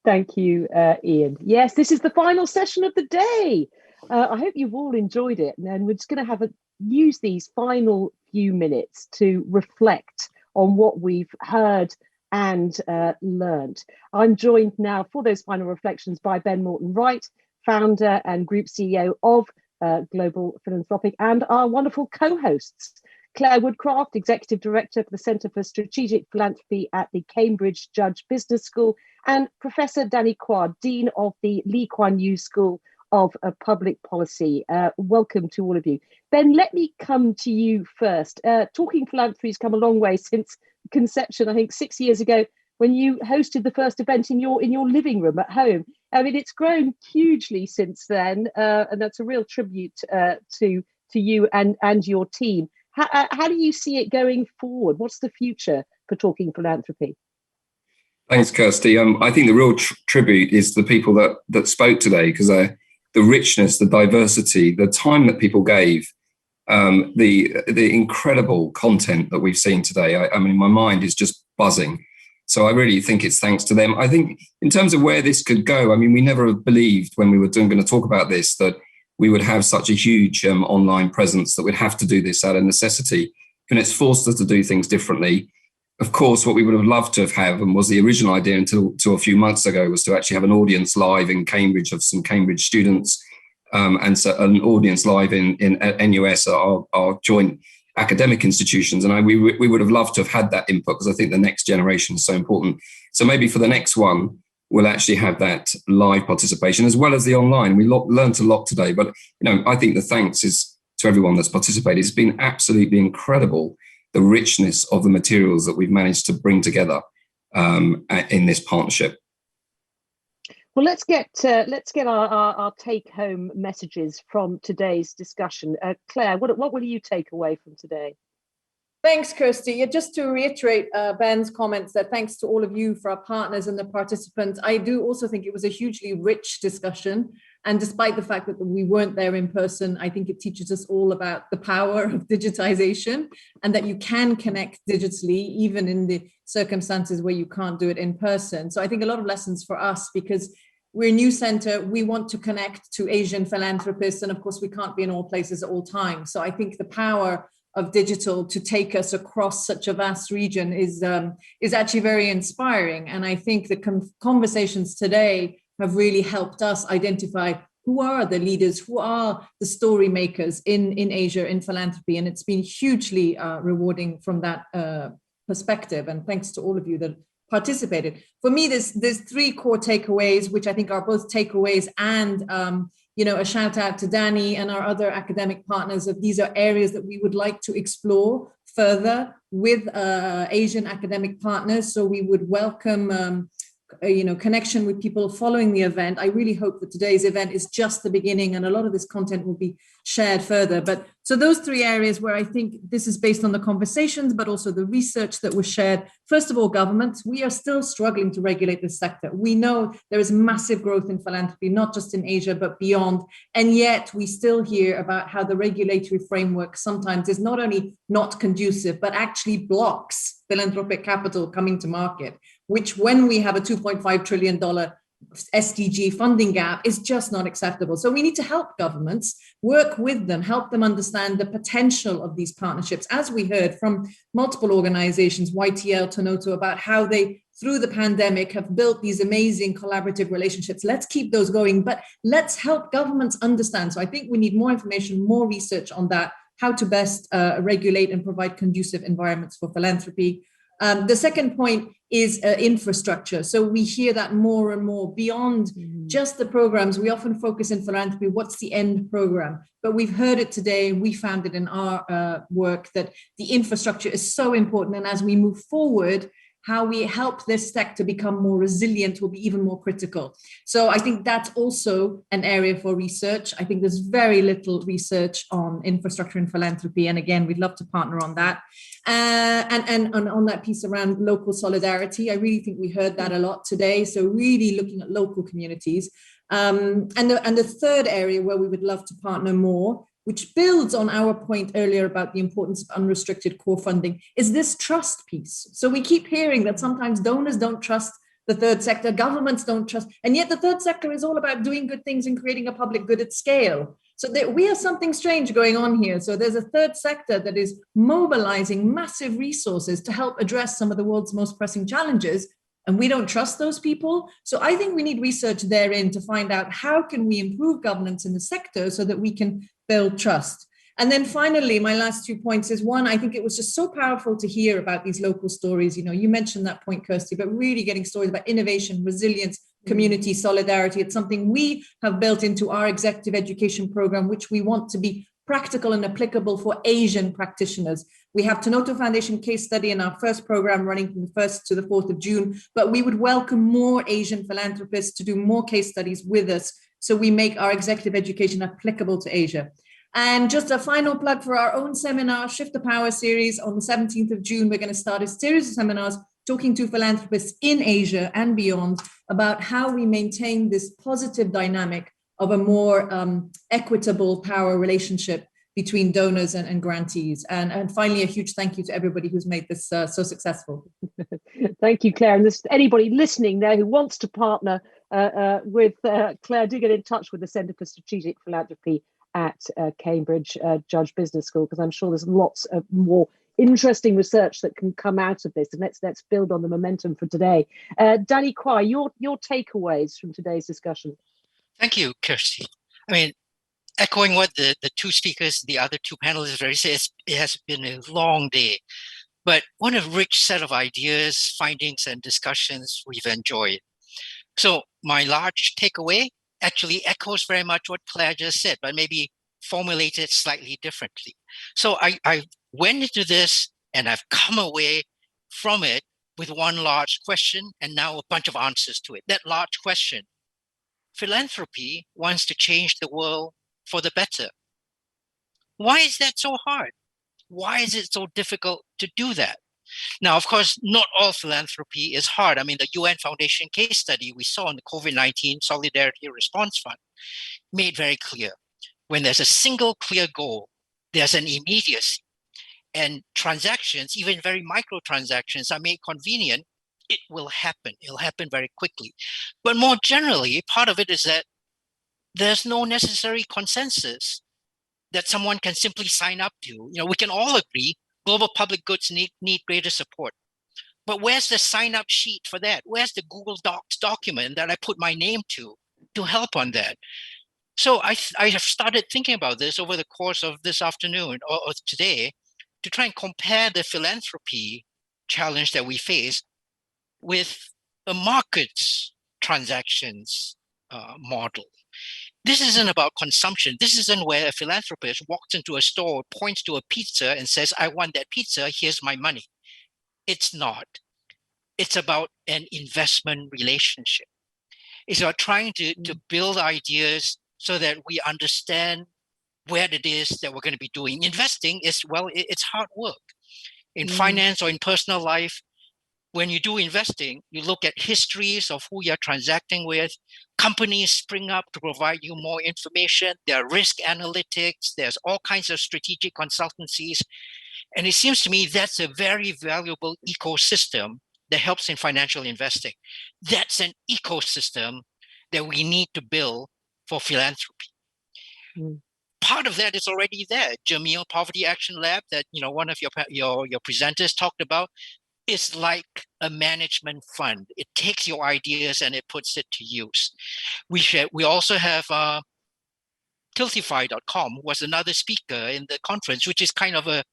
Thank you, Ian. Yes, this is the final session of the day. I hope you've all enjoyed it, and we're just going to use these final few minutes to reflect on what we've heard and learned. I'm joined now for those final reflections by Ben Morton Wright, founder and group CEO of Global Philanthropic, and our wonderful co-hosts, Clare Woodcraft, Executive Director for the Centre for Strategic Philanthropy at the Cambridge Judge Business School, and Professor Danny Quah, Dean of the Lee Kuan Yew School of Public Policy. Welcome to all of you. Ben, let me come to you first. Talking Philanthropy has come a long way since conception, I think 6 years ago, when you hosted the first event in your living room at home. I mean, it's grown hugely since then, and that's a real tribute to you and your team. How do you see it going forward? What's the future for Talking Philanthropy? Thanks, Kirsty. I think the real tribute is the people that spoke today, because the richness, the diversity, the time that people gave, the incredible content that we've seen today. I mean, my mind is just buzzing. So I really think it's thanks to them. I think in terms of where this could go, I mean, we never believed when we were going to talk about this that we would have such a huge online presence, that we'd have to do this out of necessity. And it's forced us to do things differently. Of course, what we would have loved to have had, and was the original idea until a few months ago, was to actually have an audience live in Cambridge of some Cambridge students, and so an audience live in NUS, our joint academic institutions. And we would have loved to have had that input, because I think the next generation is so important. So maybe for the next one, we'll actually have that live participation as well as the online. We learned a lot today, but I think the thanks is to everyone that's participated. It's been absolutely incredible, the richness of the materials that we've managed to bring together in this partnership. Well, let's get our take-home messages from today's discussion. Clare, what will you take away from today? Thanks, Kirsty. Yeah, just to reiterate Ben's comments, that thanks to all of you, for our partners and the participants. I do also think it was a hugely rich discussion. And despite the fact that we weren't there in person, I think it teaches us all about the power of digitization, and that you can connect digitally, even in the circumstances where you can't do it in person. So I think a lot of lessons for us, because we're a new center. We want to connect to Asian philanthropists. And of course, we can't be in all places at all times. So I think the power of digital to take us across such a vast region is actually very inspiring. And I think the conversations today have really helped us identify who are the leaders, who are the story makers in Asia, in philanthropy. And it's been hugely rewarding from that perspective. And thanks to all of you that participated. For me, there's three core takeaways, which I think are both takeaways and a shout out to Danny and our other academic partners. Of these are areas that we would like to explore further with Asian academic partners. So we would welcome connection with people following the event. I really hope that today's event is just the beginning, and a lot of this content will be shared further. But so those three areas where I think this is based on the conversations, but also the research that was shared. First of all, governments. We are still struggling to regulate this sector. We know there is massive growth in philanthropy, not just in Asia, but beyond. And yet we still hear about how the regulatory framework sometimes is not only not conducive, but actually blocks philanthropic capital coming to market, which, when we have a $2.5 trillion SDG funding gap, is just not acceptable. So we need to help governments, work with them, help them understand the potential of these partnerships. As we heard from multiple organizations, YTL, Tonoto, about how they, through the pandemic, have built these amazing collaborative relationships. Let's keep those going, but let's help governments understand. So I think we need more information, more research on that, how to best regulate and provide conducive environments for philanthropy. The second point is infrastructure. So we hear that more and more beyond just the programs. We often focus in philanthropy, what's the end program? But we've heard it today, and we found it in our work, that the infrastructure is so important. And as we move forward, how we help this sector become more resilient will be even more critical. So I think that's also an area for research. I think there's very little research on infrastructure and philanthropy. And again, we'd love to partner on that. And on that piece around local solidarity, I really think we heard that a lot today. So really looking at local communities. And the third area where we would love to partner more, which builds on our point earlier about the importance of unrestricted core funding, is this trust piece. So we keep hearing that sometimes donors don't trust the third sector, governments don't trust, and yet the third sector is all about doing good things and creating a public good at scale. So we have something strange going on here. So there's a third sector that is mobilizing massive resources to help address some of the world's most pressing challenges, and we don't trust those people. So I think we need research therein to find out how can we improve governance in the sector so that we can build trust. And then finally, my last 2 points is, one, I think it was just so powerful to hear about these local stories. You know, you mentioned that point, Kirsty, but really getting stories about innovation, resilience, community, solidarity. It's something we have built into our executive education program, which we want to be practical and applicable for Asian practitioners. We have Tanoto Foundation case study in our first program running from the 1st to the 4th of June, but we would welcome more Asian philanthropists to do more case studies with us so we make our executive education applicable to Asia. And just a final plug for our own seminar, Shift the Power series. On the 17th of June, we're going to start a series of seminars talking to philanthropists in Asia and beyond about how we maintain this positive dynamic of a more equitable power relationship between donors and grantees. And finally, a huge thank you to everybody who's made this so successful. Thank you, Claire. And anybody listening there who wants to partner with Claire, do get in touch with the Centre for Strategic Philanthropy at Cambridge Judge Business School, because I'm sure there's lots of more interesting research that can come out of this. And let's build on the momentum for today. Danny Quah, your takeaways from today's discussion. Thank you, Kirsty. I mean, echoing what the two speakers, the other two panelists already said, it has been a long day, but what a rich set of ideas, findings, and discussions we've enjoyed. So my large takeaway actually echoes very much what Claire just said, but maybe formulated slightly differently. So I went into this and I've come away from it with one large question and now a bunch of answers to it. That large question: philanthropy wants to change the world for the better. Why is that so hard? Why is it so difficult to do that? Now, of course, not all philanthropy is hard. I mean, the UN Foundation case study we saw in the COVID-19 Solidarity Response Fund made very clear. When there's a single clear goal, there's an immediacy. And transactions, even very micro transactions, are made convenient. It will happen. It'll happen very quickly. But more generally, part of it is that there's no necessary consensus that someone can simply sign up to. You know, we can all agree global public goods need greater support. But where's the sign-up sheet for that? Where's the Google Docs document that I put my name to help on that? So I have started thinking about this over the course of this afternoon or today to try and compare the philanthropy challenge that we face with a markets transactions model. This isn't about consumption. This isn't where a philanthropist walks into a store, points to a pizza and says, I want that pizza, here's my money. It's not. It's about an investment relationship. It's about trying to build ideas so that we understand where it is that we're going to be doing. Investing is, well, it's hard work. In finance or in personal life, when you do investing, you look at histories of who you're transacting with. Companies spring up to provide you more information. There are risk analytics. There's all kinds of strategic consultancies. And it seems to me that's a very valuable ecosystem that helps in financial investing. That's an ecosystem that we need to build for philanthropy. Part of that is already there. Jameel Poverty Action Lab that one of your presenters talked about is like a management fund. It takes your ideas and it puts it to use. We also have Tiltify.com was another speaker in the conference, which is kind of a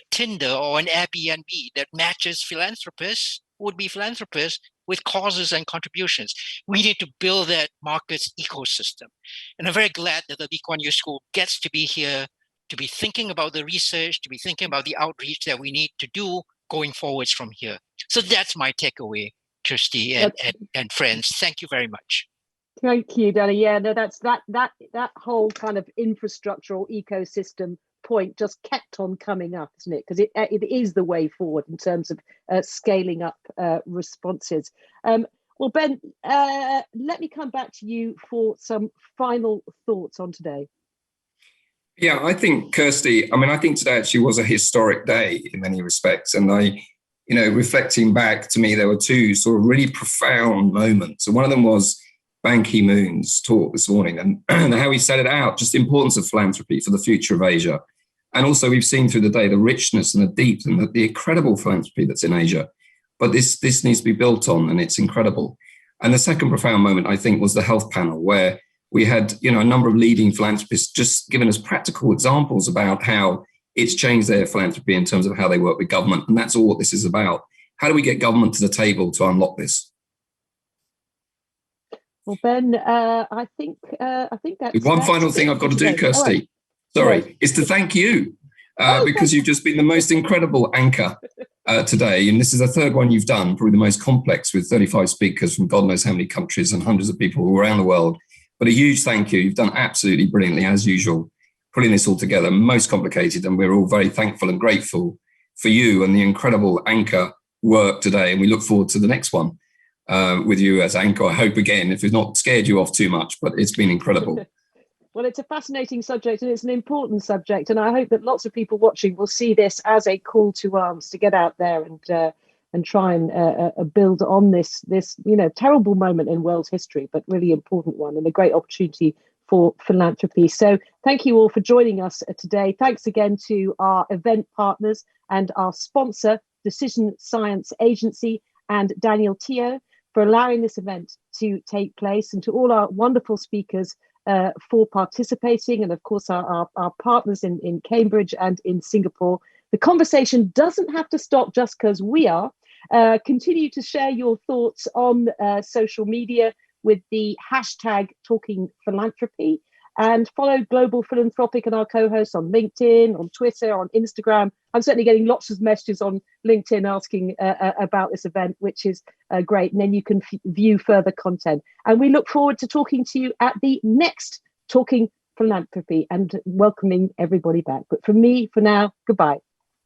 Tinder or an Airbnb that matches philanthropists, would-be philanthropists, with causes and contributions. We need to build that markets ecosystem. And I'm very glad that the Lee Kuan Yew School gets to be here, to be thinking about the research, to be thinking about the outreach that we need to do going forwards from here. So that's my takeaway, Kirsty and friends. Thank you very much. Thank you, Danny. Yeah, no, that's that whole kind of infrastructural ecosystem point just kept on coming up, isn't it? Because it is the way forward in terms of scaling up responses. Well, Ben, let me come back to you for some final thoughts on today. Yeah, I think, Kirsty, I think today actually was a historic day in many respects. And reflecting back, to me, there were two sort of really profound moments. And one of them was Ban Ki-moon's talk this morning and how he set it out, just the importance of philanthropy for the future of Asia. And also we've seen through the day the richness and the depth and the incredible philanthropy that's in Asia. But this needs to be built on, and it's incredible. And the second profound moment, I think, was the health panel, where we had, a number of leading philanthropists just giving us practical examples about how it's changed their philanthropy in terms of how they work with government. And that's all what this is about. How do we get government to the table to unlock this? Well, Ben, I think that's one final thing I've got to do, Kirsty. Right. Sorry, is to thank you because you've just been the most incredible anchor today. And this is the third one you've done, probably the most complex, with 35 speakers from God knows how many countries and hundreds of people all around the world. But a huge thank you. You've done absolutely brilliantly, as usual, putting this all together, most complicated. And we're all very thankful and grateful for you and the incredible anchor work today. And we look forward to the next one with you as anchor. I hope again, if it's not scared you off too much, but it's been incredible. Well, it's a fascinating subject and it's an important subject. And I hope that lots of people watching will see this as a call to arms to get out there and try and build on this terrible moment in world history, but really important one and a great opportunity for philanthropy. So thank you all for joining us today. Thanks again to our event partners and our sponsor, Decision Science Agency, and Daniel Teo for allowing this event to take place, and to all our wonderful speakers for participating, and of course our partners in Cambridge and in Singapore. The conversation doesn't have to stop just because we are. Continue to share your thoughts on social media with the hashtag Talking Philanthropy, and follow Global Philanthropic and our co-hosts on LinkedIn, on Twitter, on Instagram. I'm certainly getting lots of messages on LinkedIn asking about this event, which is great. And then you can view further content. And we look forward to talking to you at the next Talking Philanthropy and welcoming everybody back. But from me, for now, goodbye.